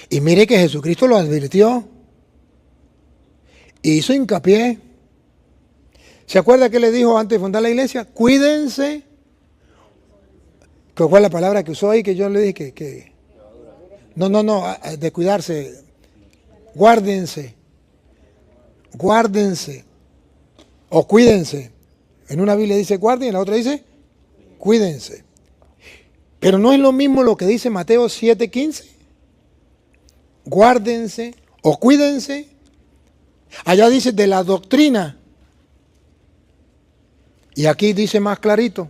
Y mire que Jesucristo lo advirtió. Hizo hincapié. ¿Se acuerda que le dijo antes de fundar la iglesia? Cuídense. ¿Cuál fue la palabra que usó ahí que yo le dije que... No, de cuidarse. Guárdense. Guárdense. O cuídense. En una Biblia dice guarden y en la otra dice cuídense. Pero no es lo mismo lo que dice Mateo 7:15. Guárdense o cuídense. Allá dice de la doctrina. Y aquí dice más clarito.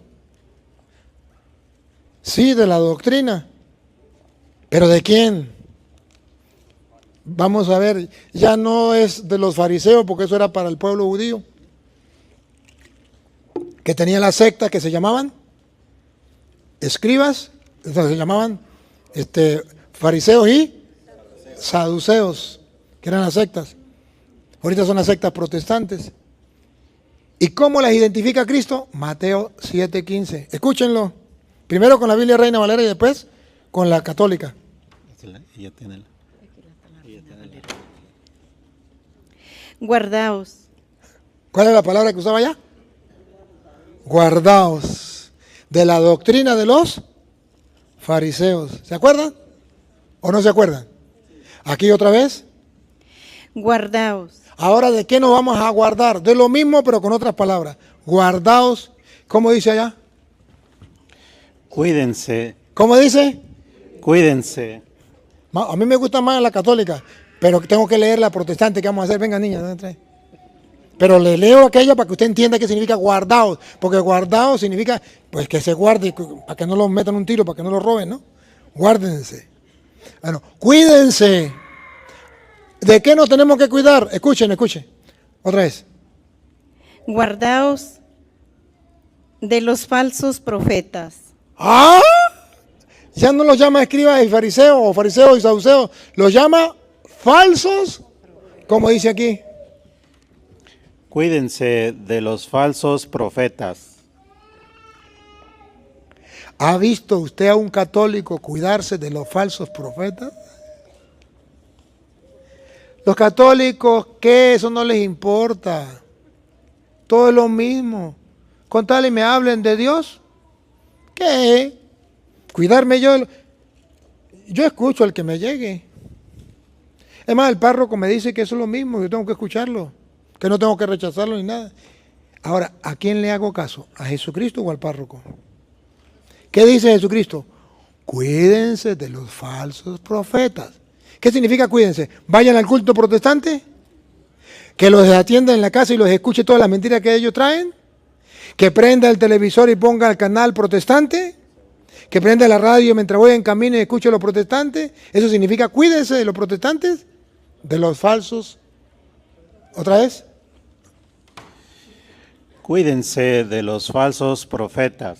Sí, de la doctrina. ¿Pero de quién? Vamos a ver, ya no es de los fariseos, porque eso era para el pueblo judío, que tenía la secta que se llamaban escribas, se llamaban fariseos y saduceos, que eran las sectas. Ahorita son las sectas protestantes. ¿Y cómo las identifica Cristo? Mateo 7:15. Escúchenlo. Primero con la Biblia Reina Valera y después con la católica. Guardaos. ¿Cuál es la palabra que usaba allá? Guardaos de la doctrina de los fariseos. ¿Se acuerdan? ¿O no se acuerdan? Aquí otra vez. Guardaos. Ahora, ¿de qué nos vamos a guardar? De lo mismo, pero con otras palabras. Guardaos. ¿Cómo dice allá? Cuídense. ¿Cómo dice? Cuídense. A mí me gusta más la católica, pero tengo que leer la protestante. ¿Qué vamos a hacer? Venga, niña, ¿dónde trae? Pero le leo aquella para que usted entienda qué significa guardaos. Porque guardaos significa pues que se guarde, para que no lo metan un tiro, para que no lo roben, ¿no? Guárdense. Bueno, cuídense. ¿De qué nos tenemos que cuidar? Escuchen. Otra vez. Guardaos de los falsos profetas. ¡Ah! Ya no los llama escribas y fariseos, o fariseos y saduceos. Los llama falsos, como dice aquí. Cuídense de los falsos profetas. ¿Ha visto usted a un católico cuidarse de los falsos profetas? Los católicos, ¿qué? Eso no les importa. Todo es lo mismo. Con tal y me hablen de Dios, ¿qué? Cuidarme yo escucho al que me llegue. Es más, el párroco me dice que eso es lo mismo, yo tengo que escucharlo, que no tengo que rechazarlo ni nada. Ahora, ¿a quién le hago caso? ¿A Jesucristo o al párroco? ¿Qué dice Jesucristo? Cuídense de los falsos profetas. ¿Qué significa cuídense? Vayan al culto protestante, que los atienda en la casa y los escuche todas las mentiras que ellos traen, que prenda el televisor y ponga el canal protestante, que prenda la radio mientras voy en camino y escuche a los protestantes. Eso significa cuídense de los protestantes, de los falsos. ¿Otra vez? Cuídense de los falsos profetas.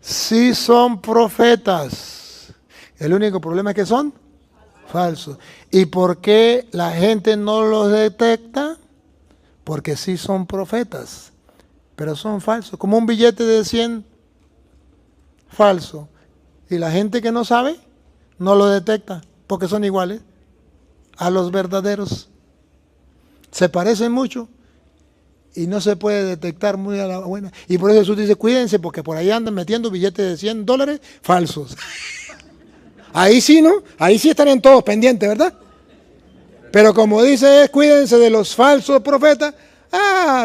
Sí son profetas. El único problema es que son falsos. ¿Y por qué la gente no los detecta? Porque sí son profetas, pero son falsos. Como un billete de 100 falso. Y la gente que no sabe, no lo detecta, porque son iguales a los verdaderos. Se parecen mucho y no se puede detectar muy a la buena. Y por eso Jesús dice, cuídense, porque por ahí andan metiendo billetes de $100 falsos. Ahí sí, ¿no? Ahí sí estarían todos pendientes, ¿verdad? Pero como dice, cuídense de los falsos profetas.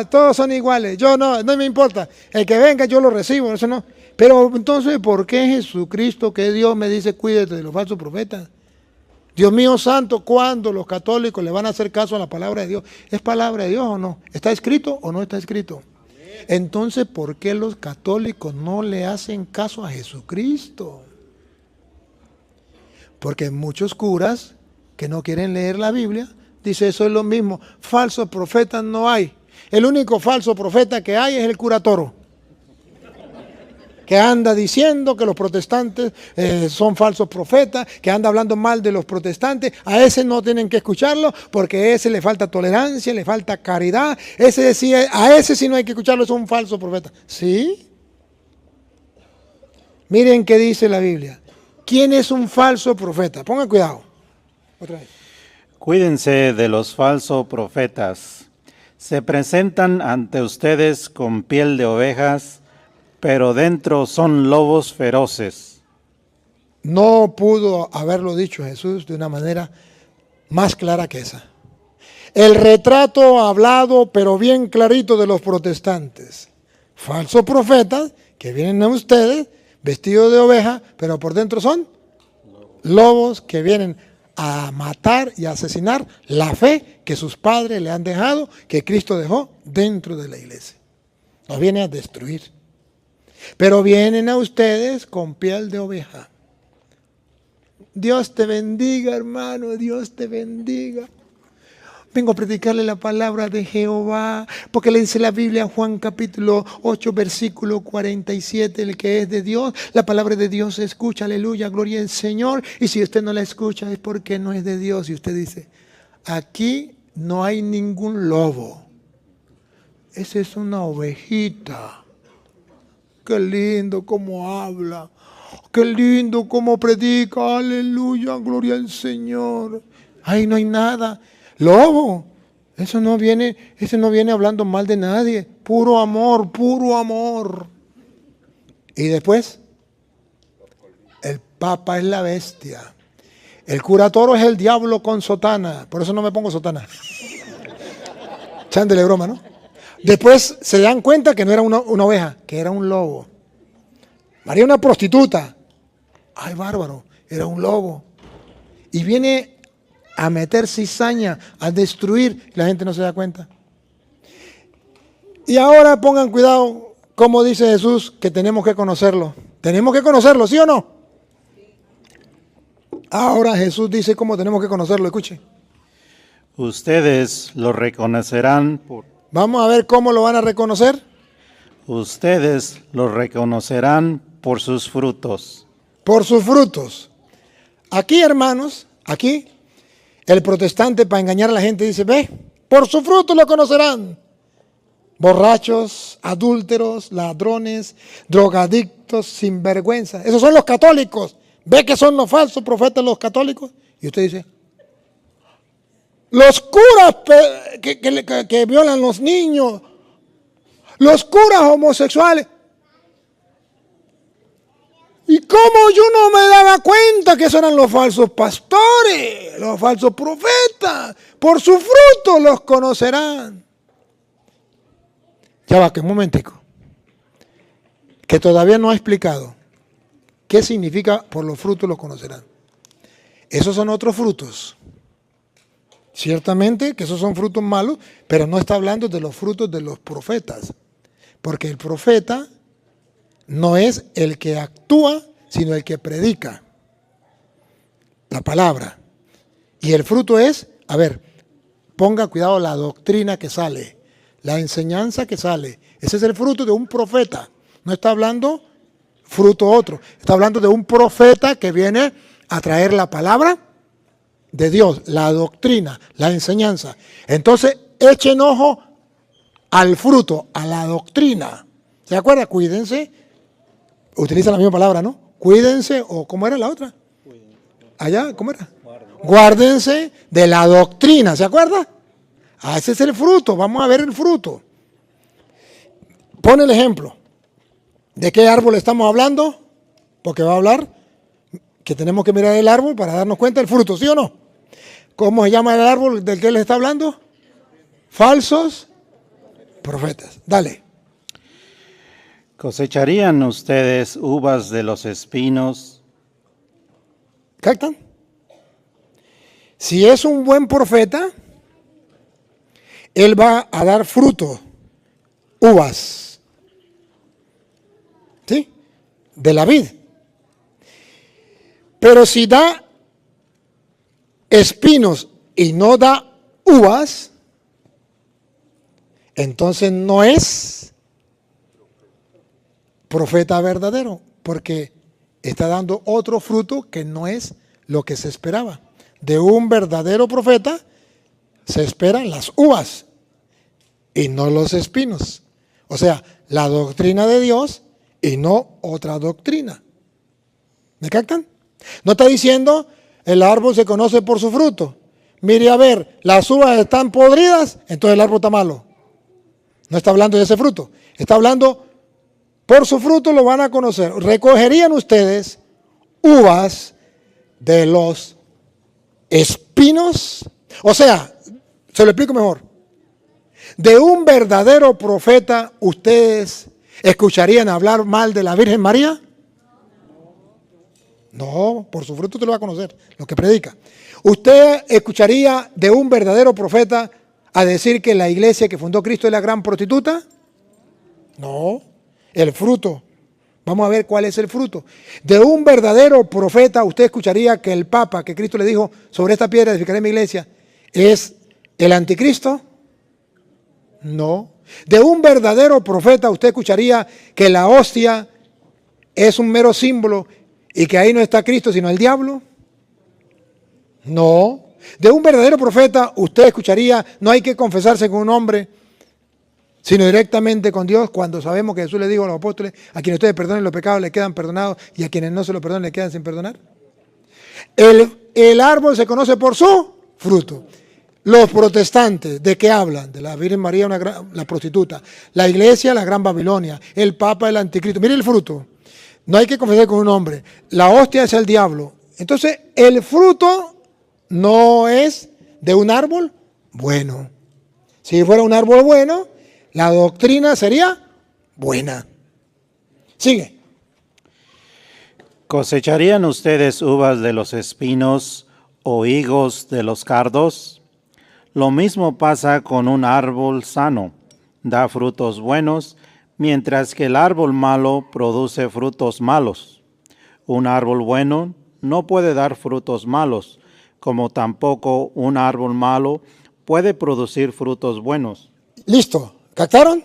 Todos son iguales. Yo no me importa. El que venga yo lo recibo, eso no. Pero entonces, ¿por qué Jesucristo, que Dios, me dice cuídate de los falsos profetas? Dios mío santo, ¿cuándo los católicos le van a hacer caso a la palabra de Dios? ¿Es palabra de Dios o no? ¿Está escrito o no está escrito? Entonces, ¿por qué los católicos no le hacen caso a Jesucristo? Porque muchos curas que no quieren leer la Biblia, dice eso es lo mismo. Falsos profetas no hay. El único falso profeta que hay es el cura Toro, que anda diciendo que los protestantes son falsos profetas, que anda hablando mal de los protestantes. A ese no tienen que escucharlo, porque a ese le falta tolerancia, le falta caridad. A ese sí no hay que escucharlo, es un falso profeta. ¿Sí? Miren qué dice la Biblia. ¿Quién es un falso profeta? Pongan cuidado. Otra vez. Cuídense de los falsos profetas. Se presentan ante ustedes con piel de ovejas, pero dentro son lobos feroces. No pudo haberlo dicho Jesús de una manera más clara que esa. El retrato hablado, pero bien clarito, de los protestantes. Falsos profetas que vienen a ustedes vestidos de oveja, pero por dentro son lobos que vienen a matar y a asesinar la fe que sus padres le han dejado, que Cristo dejó dentro de la iglesia. Los viene a destruir. Pero vienen a ustedes con piel de oveja. Dios te bendiga, hermano, Dios te bendiga. Vengo a predicarle la palabra de Jehová, porque le dice la Biblia en Juan capítulo 8, versículo 47, el que es de Dios, la palabra de Dios se escucha, aleluya, gloria al Señor. Y si usted no la escucha es porque no es de Dios. Y usted dice, aquí no hay ningún lobo. Esa es una ovejita. Qué lindo cómo habla. Qué lindo cómo predica, aleluya, gloria al Señor. Ahí no hay nada. Lobo, ese no viene hablando mal de nadie. Puro amor, puro amor. Y después, el Papa es la bestia. El cura toro es el diablo con sotana. Por eso no me pongo sotana. Chándele broma, ¿no? Después se dan cuenta que no era una oveja, que era un lobo. María una prostituta. Ay, bárbaro, era un lobo. Y viene a meter cizaña, a destruir, y la gente no se da cuenta. Y ahora pongan cuidado, como dice Jesús, que tenemos que conocerlo. Tenemos que conocerlo, ¿sí o no? Ahora Jesús dice cómo tenemos que conocerlo, escuchen. Ustedes lo reconocerán por... Vamos a ver cómo lo van a reconocer. Ustedes lo reconocerán por sus frutos. Por sus frutos. Aquí, hermanos, aquí, el protestante para engañar a la gente dice, ve, por sus frutos lo conocerán. Borrachos, adúlteros, ladrones, drogadictos, sinvergüenza. Esos son los católicos. ¿Ve que son los falsos profetas los católicos? Y usted dice, los curas que violan los niños, los curas homosexuales. ¿Y cómo yo no me daba cuenta que esos eran los falsos pastores, los falsos profetas? Por su fruto los conocerán. Ya va, que un momentico. Que todavía no ha explicado qué significa por los frutos los conocerán. Esos son otros frutos. Ciertamente que esos son frutos malos, pero no está hablando de los frutos de los profetas. Porque el profeta no es el que actúa, sino el que predica la palabra. Y el fruto es, a ver, ponga cuidado la doctrina que sale, la enseñanza que sale. Ese es el fruto de un profeta. No está hablando fruto otro. Está hablando de un profeta que viene a traer la palabra de Dios, la doctrina, la enseñanza. Entonces, echen ojo al fruto, a la doctrina. ¿Se acuerda? Cuídense. Utiliza la misma palabra, ¿no? Cuídense, o ¿cómo era la otra? Allá, ¿cómo era? Guárdense de la doctrina, ¿se acuerda? Ah, ese es el fruto, vamos a ver el fruto. Pon el ejemplo. ¿De qué árbol estamos hablando? Porque va a hablar que tenemos que mirar el árbol para darnos cuenta del fruto, ¿sí o no? ¿Cómo se llama el árbol del que él está hablando? Falsos profetas. Dale. ¿Cosecharían ustedes uvas de los espinos? ¿Captan? Si es un buen profeta, él va a dar fruto, uvas, ¿sí? De la vid. Pero si da espinos y no da uvas, entonces no es profeta verdadero, porque está dando otro fruto que no es lo que se esperaba. De un verdadero profeta se esperan las uvas y no los espinos. O sea, la doctrina de Dios y no otra doctrina. ¿Me captan? No está diciendo, El árbol se conoce por su fruto. Mire a ver, las uvas están podridas, entonces el árbol está malo. No está hablando de ese fruto. Está hablando, por su fruto lo van a conocer. Recogerían ustedes uvas de los espinos. O sea, se lo explico mejor. De un verdadero profeta, ¿ustedes escucharían hablar mal de la Virgen María? No, por su fruto te lo va a conocer, lo que predica. ¿Usted escucharía de un verdadero profeta a decir que la iglesia que fundó Cristo es la gran prostituta? No, el fruto. Vamos a ver cuál es el fruto. De un verdadero profeta, ¿usted escucharía que el Papa, que Cristo le dijo, sobre esta piedra edificaré mi iglesia, es el anticristo? No. De un verdadero profeta, ¿usted escucharía que la hostia es un mero símbolo y que ahí no está Cristo sino el diablo? No. De un verdadero profeta, usted escucharía, no hay que confesarse con un hombre, sino directamente con Dios, cuando sabemos que Jesús le dijo a los apóstoles, a quienes ustedes perdonen los pecados les quedan perdonados y a quienes no se los perdonen les quedan sin perdonar. El árbol se conoce por su fruto. Los protestantes, ¿de qué hablan? De la Virgen María, la prostituta. La iglesia, la gran Babilonia. El Papa, el anticristo. Mire el fruto. No hay que confesar con un hombre. La hostia es el diablo. Entonces, el fruto no es de un árbol bueno. Si fuera un árbol bueno, la doctrina sería buena. Sigue. ¿Cosecharían ustedes uvas de los espinos o higos de los cardos? Lo mismo pasa con un árbol sano. Da frutos buenos, mientras que el árbol malo produce frutos malos. Un árbol bueno no puede dar frutos malos, como tampoco un árbol malo puede producir frutos buenos. Listo, ¿captaron?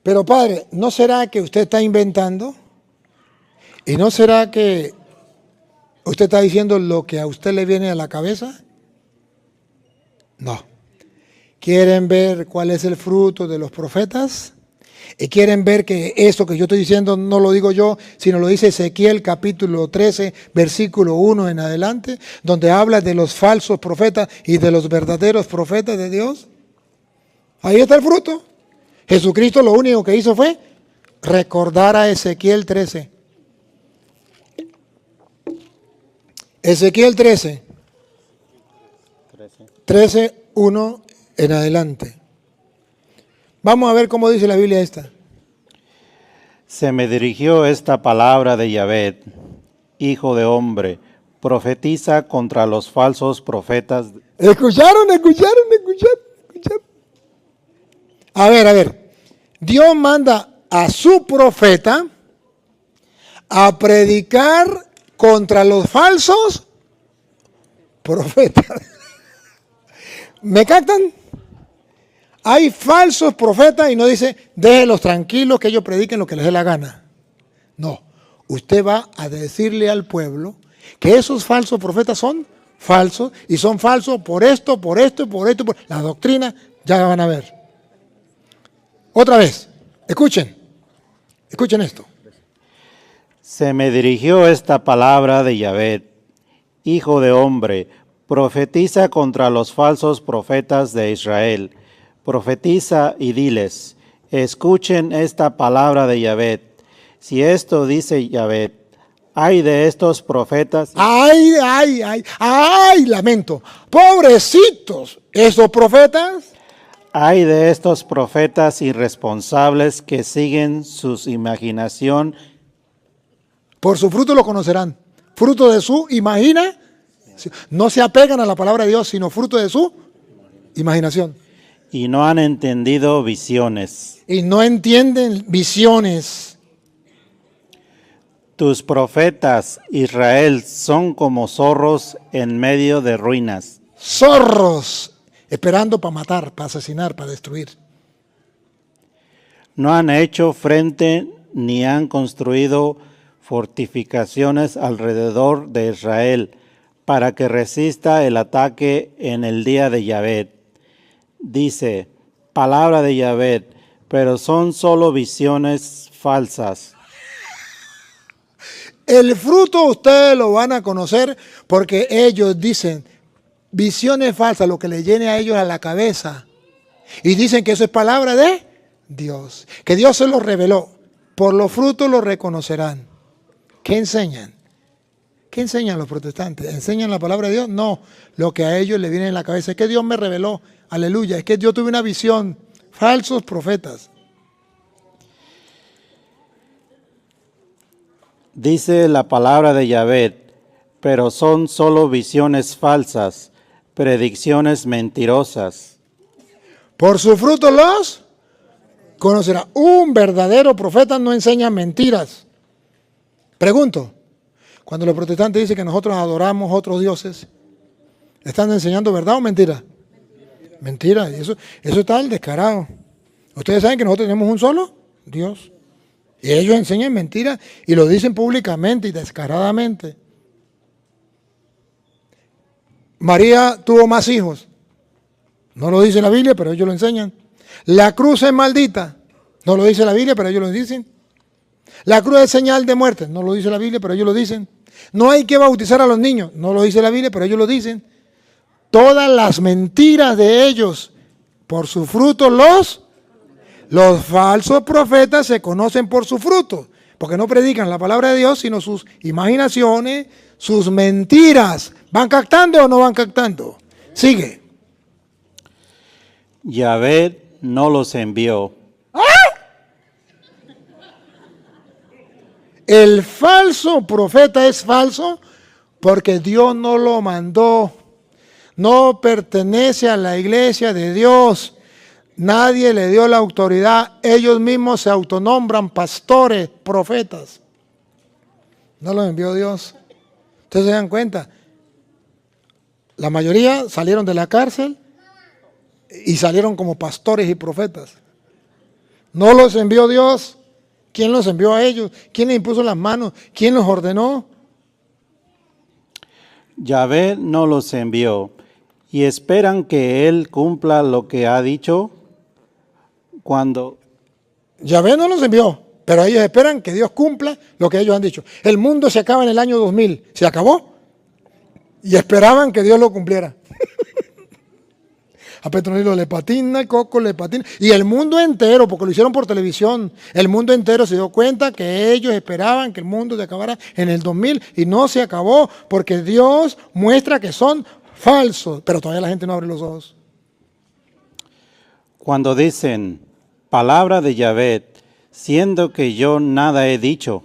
Pero padre, ¿no será que usted está inventando? ¿Y no será que usted está diciendo lo que a usted le viene a la cabeza? No. ¿Quieren ver cuál es el fruto de los profetas? ¿Y quieren ver que eso que yo estoy diciendo no lo digo yo, sino lo dice Ezequiel capítulo 13, versículo 1 en adelante, donde habla de los falsos profetas y de los verdaderos profetas de Dios? Ahí está el fruto. Jesucristo lo único que hizo fue recordar a Ezequiel 13. Ezequiel 13, 1 en adelante. Vamos a ver cómo dice la Biblia esta. Se me dirigió esta palabra de Yahvé, hijo de hombre, profetiza contra los falsos profetas. ¿Escucharon? A ver. Dios manda a su profeta a predicar contra los falsos profetas. ¿Me captan? Hay falsos profetas y no dice, déjenlos tranquilos que ellos prediquen lo que les dé la gana. No, usted va a decirle al pueblo que esos falsos profetas son falsos y son falsos por esto. La doctrina ya van a ver. Otra vez, escuchen esto. Se me dirigió esta palabra de Yahvé, hijo de hombre, profetiza contra los falsos profetas de Israel. Profetiza y diles, escuchen esta palabra de Yahvé. Si esto dice Yahvé, ay de estos profetas. Ay, lamento. Pobrecitos, esos profetas. Ay de estos profetas irresponsables que siguen su imaginación. Por su fruto lo conocerán. Fruto de su imaginación. No se apegan a la palabra de Dios, sino fruto de su imaginación. Y no han entendido visiones. Y no entienden visiones. Tus profetas, Israel, son como zorros en medio de ruinas. Zorros, esperando para matar, para asesinar, para destruir. No han hecho frente ni han construido fortificaciones alrededor de Israel para que resista el ataque en el día de Yahvé. Dice, palabra de Yahvé, pero son solo visiones falsas. El fruto ustedes lo van a conocer porque ellos dicen visiones falsas, lo que le llene a ellos a la cabeza. Y dicen que eso es palabra de Dios, que Dios se lo reveló. Por los frutos lo reconocerán. ¿Qué enseñan? ¿Qué enseñan los protestantes? ¿Enseñan la palabra de Dios? No, lo que a ellos le viene en la cabeza es que Dios me reveló. Aleluya, es que yo tuve una visión. Falsos profetas. Dice la palabra de Yahvé, pero son solo visiones falsas, predicciones mentirosas. Por su fruto los conocerá. Un verdadero profeta no enseña mentiras. Pregunto, cuando los protestantes dicen que nosotros adoramos otros dioses, ¿están enseñando verdad o mentira? Mentira. Eso está al descarado. Ustedes saben que nosotros tenemos un solo Dios. Y ellos enseñan mentiras y lo dicen públicamente y descaradamente. María tuvo más hijos. No lo dice la Biblia, pero ellos lo enseñan. La cruz es maldita. No lo dice la Biblia, pero ellos lo dicen. La cruz es señal de muerte. No lo dice la Biblia, pero ellos lo dicen. No hay que bautizar a los niños. No lo dice la Biblia, pero ellos lo dicen. Todas las mentiras de ellos, por su fruto los falsos profetas se conocen por su fruto. Porque no predican la palabra de Dios, sino sus imaginaciones, sus mentiras. ¿Van captando o no van captando? Sigue. Yahvé no los envió. El falso profeta es falso porque Dios no lo mandó. No pertenece a la iglesia de Dios. Nadie le dio la autoridad. Ellos mismos se autonombran pastores, profetas. No los envió Dios. Ustedes se dan cuenta. La mayoría salieron de la cárcel y salieron como pastores y profetas. No los envió Dios. ¿Quién los envió a ellos? ¿Quién les impuso las manos? ¿Quién los ordenó? Yahvé no los envió y esperan que Él cumpla lo que ha dicho cuando... Yahvé no los envió, pero ellos esperan que Dios cumpla lo que ellos han dicho. El mundo se acaba en el año 2000. ¿Se acabó? Y esperaban que Dios lo cumpliera. A Petronilo le patina, Coco le patina. Y el mundo entero, porque lo hicieron por televisión, el mundo entero se dio cuenta que ellos esperaban que el mundo se acabara en el 2000 y no se acabó porque Dios muestra que son falsos. Pero todavía la gente no abre los ojos. Cuando dicen palabra de Yahvé, siendo que yo nada he dicho.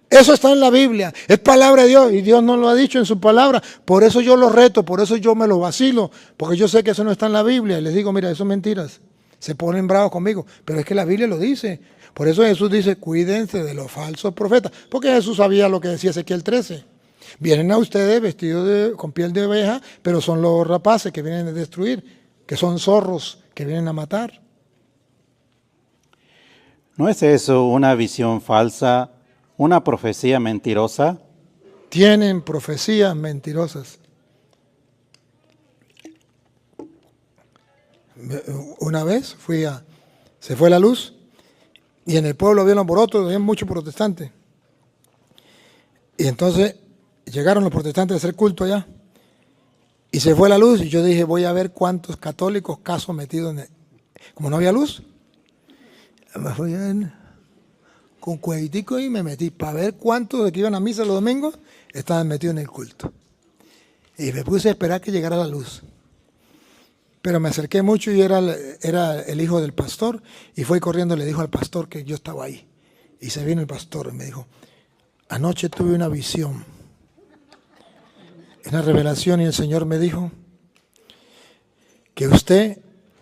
Eso está en la Biblia, es palabra de Dios y Dios no lo ha dicho en su palabra. Por eso yo lo reto, por eso yo me lo vacilo, porque yo sé que eso no está en la Biblia. Y les digo, mira, eso son mentiras. Se ponen bravos conmigo, pero es que la Biblia lo dice. Por eso Jesús dice, cuídense de los falsos profetas, porque Jesús sabía lo que decía Ezequiel 13. Vienen a ustedes vestidos con piel de oveja, pero son los rapaces que vienen a destruir, que son zorros que vienen a matar. ¿No es eso una visión falsa? ¿Una profecía mentirosa? Tienen profecías mentirosas. Una vez se fue la luz y en el pueblo había un alboroto, había muchos protestantes. Y entonces llegaron los protestantes a hacer culto allá y se fue la luz y yo dije, voy a ver cuántos católicos casos metidos como no había luz. Me fui con cuevitico y me metí para ver cuántos de que iban a misa los domingos estaban metidos en el culto. Y me puse a esperar que llegara la luz. Pero me acerqué mucho y era el hijo del pastor y fue corriendo y le dijo al pastor que yo estaba ahí. Y se vino el pastor y me dijo, anoche tuve una visión, una revelación y el Señor me dijo que usted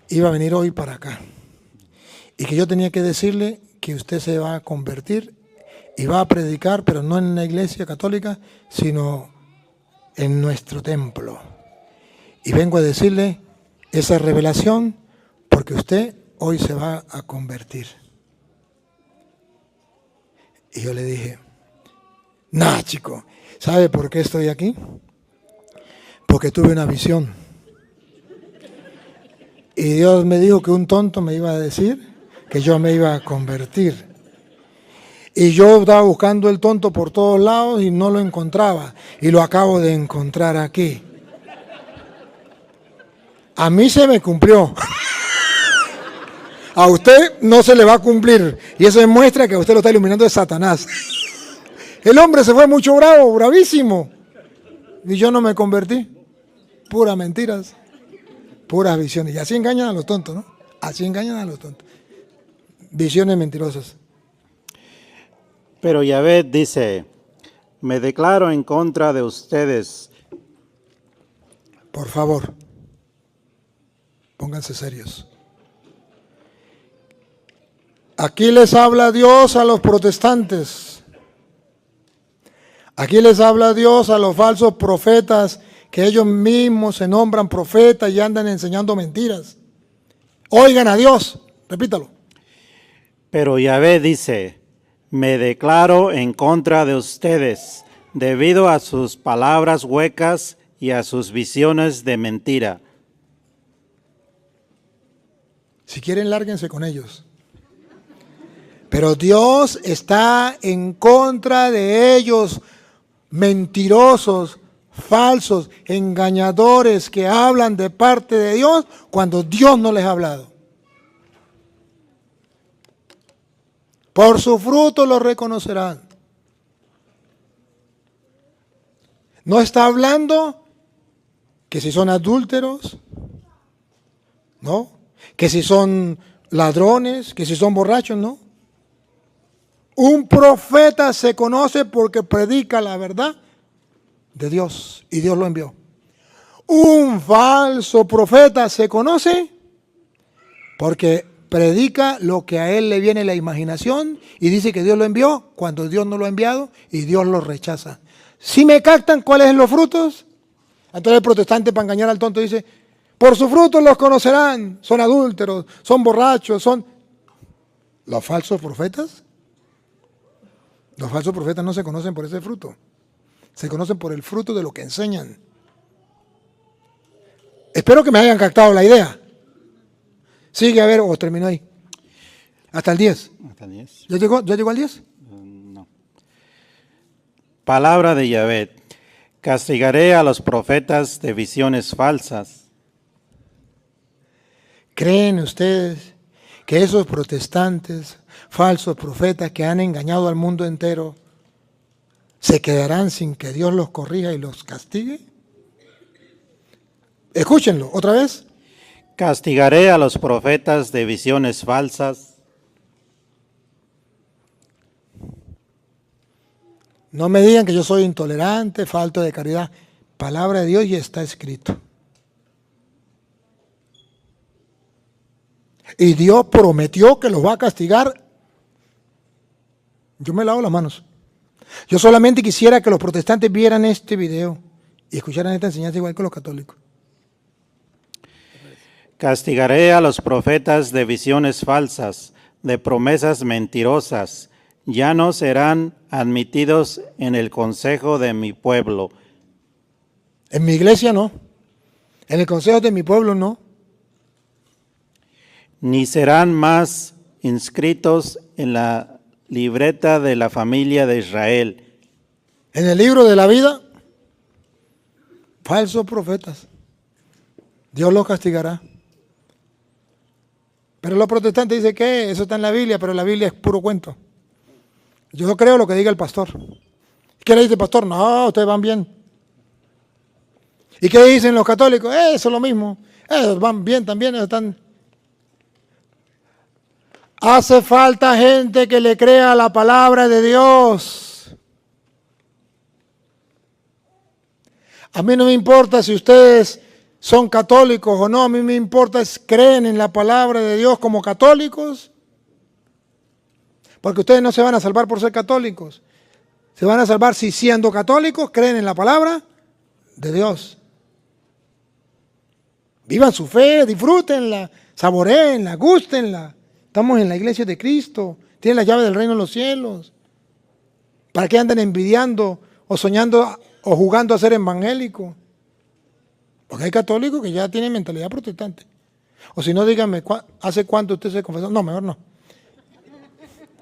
iba a venir hoy para acá y que yo tenía que decirle que usted se va a convertir y va a predicar, pero no en la iglesia católica, sino en nuestro templo. Y vengo a decirle esa revelación porque usted hoy se va a convertir. Y yo le dije, nah, chico, ¿sabe por qué estoy aquí? Porque tuve una visión. Y Dios me dijo que un tonto me iba a decir que yo me iba a convertir. Y yo estaba buscando el tonto por todos lados y no lo encontraba. Y lo acabo de encontrar aquí. A mí se me cumplió. A usted no se le va a cumplir. Y eso demuestra que usted lo está iluminando de Satanás. El hombre se fue mucho bravo, bravísimo. Y yo no me convertí. Puras mentiras. Puras visiones. Y así engañan a los tontos, ¿no? Así engañan a los tontos. Visiones mentirosas. Pero Yahvé dice, me declaro en contra de ustedes. Por favor, pónganse serios. Aquí les habla Dios a los protestantes. Aquí les habla Dios a los falsos profetas que ellos mismos se nombran profetas y andan enseñando mentiras. Oigan a Dios, repítalo. Pero Yahvé dice, me declaro en contra de ustedes, debido a sus palabras huecas y a sus visiones de mentira. Si quieren, lárguense con ellos. Pero Dios está en contra de ellos, mentirosos, falsos, engañadores que hablan de parte de Dios cuando Dios no les ha hablado. Por su fruto lo reconocerán. No está hablando que si son adúlteros, ¿no? Que si son ladrones, que si son borrachos, ¿no? Un profeta se conoce porque predica la verdad de Dios y Dios lo envió. Un falso profeta se conoce porque predica lo que a él le viene la imaginación y dice que Dios lo envió cuando Dios no lo ha enviado y Dios lo rechaza. ¿Sí me captan cuáles son los frutos? Entonces el protestante, para engañar al tonto, dice, por sus frutos los conocerán, son adúlteros, son borrachos, son... ¿Los falsos profetas? Los falsos profetas no se conocen por ese fruto, se conocen por el fruto de lo que enseñan. Espero que me hayan captado la idea. Sigue, a ver, o terminó ahí. Hasta el 10. ¿Hasta el 10? ¿Ya llegó al 10? No. Palabra de Yahvé. Castigaré a los profetas de visiones falsas. ¿Creen ustedes que esos protestantes, falsos profetas que han engañado al mundo entero, se quedarán sin que Dios los corrija y los castigue? Escúchenlo, otra vez. Castigaré a los profetas de visiones falsas. No me digan que yo soy intolerante, falto de caridad. Palabra de Dios y está escrito. Y Dios prometió que los va a castigar. Yo me lavo las manos. Yo solamente quisiera que los protestantes vieran este video y escucharan esta enseñanza igual que los católicos. Castigaré a los profetas de visiones falsas, de promesas mentirosas. Ya no serán admitidos en el consejo de mi pueblo. En mi iglesia no. En el consejo de mi pueblo no. Ni serán más inscritos en la libreta de la familia de Israel. En el libro de la vida, falsos profetas. Dios los castigará. Pero los protestantes dicen que eso está en la Biblia, pero la Biblia es puro cuento. Yo no creo lo que diga el pastor. ¿Qué le dice el pastor? No, ustedes van bien. ¿Y qué dicen los católicos? Eso es lo mismo. Ellos van bien también, ellos están... Hace falta gente que le crea la palabra de Dios. A mí no me importa si ustedes son católicos o no, a mí me importa es creen en la palabra de Dios como católicos. Porque ustedes no se van a salvar por ser católicos. Se van a salvar si siendo católicos creen en la palabra de Dios. Vivan su fe, disfrútenla, saboréenla, gústenla. Estamos en la iglesia de Cristo. Tienen la llave del reino de los cielos. ¿Para qué andan envidiando o soñando o jugando a ser evangélicos? Porque hay católicos que ya tienen mentalidad protestante. O si no, díganme, ¿hace cuánto usted se confesó? No, mejor no.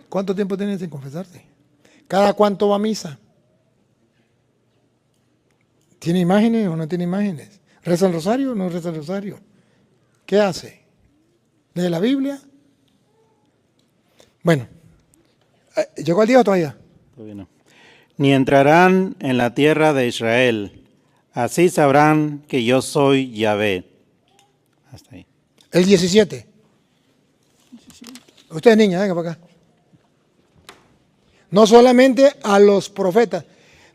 ¿Cuánto tiempo tienen sin confesarse? ¿Cada cuánto va a misa? ¿Tiene imágenes o no tiene imágenes? ¿Reza el rosario o no reza el rosario? ¿Qué hace? ¿Lee la Biblia? Bueno, ¿llegó el día o todavía? Todavía no. Ni entrarán en la tierra de Israel. Así sabrán que yo soy Yahvé. Hasta ahí. El 17. Usted es niña, venga para acá. No solamente a los profetas,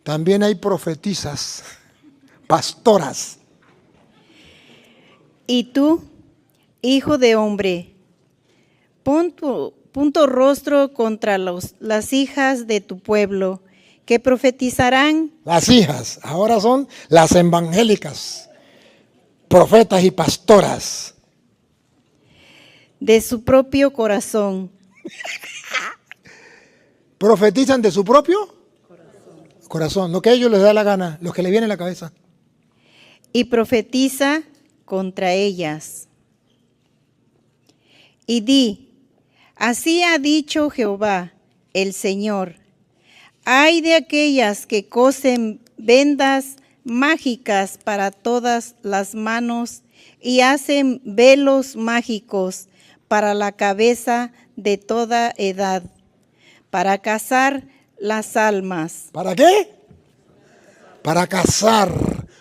también hay profetisas, pastoras. Y tú, hijo de hombre, pon tu rostro contra las hijas de tu pueblo, que profetizarán Las hijas, ahora son las evangélicas, profetas y pastoras. de su propio corazón. Profetizan de su propio corazón, lo que a ellos les da la gana, lo que les viene a la cabeza. Y profetiza contra ellas. Y di, así ha dicho Jehová, el Señor, ay de aquellas que cosen vendas mágicas para todas las manos y hacen velos mágicos para la cabeza de toda edad, para cazar las almas. ¿Para qué? Para cazar,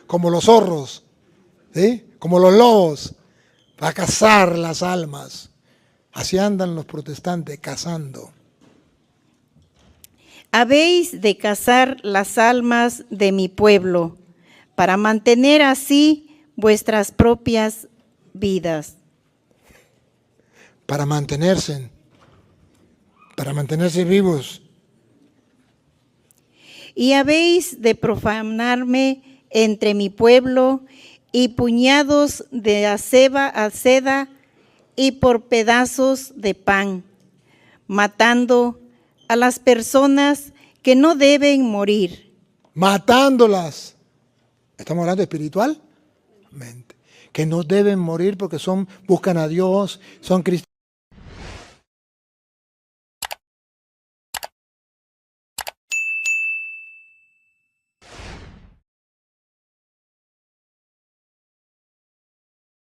como los zorros, ¿sí? Como los lobos, para cazar las almas. Así andan los protestantes, cazando. Habéis de cazar las almas de mi pueblo, para mantener así vuestras propias vidas. Para mantenerse vivos. Y habéis de profanarme entre mi pueblo, y puñados de aceda y por pedazos de pan, matando a las personas que no deben morir. Matándolas. Estamos hablando espiritualmente. Que no deben morir porque buscan a Dios, son cristianos.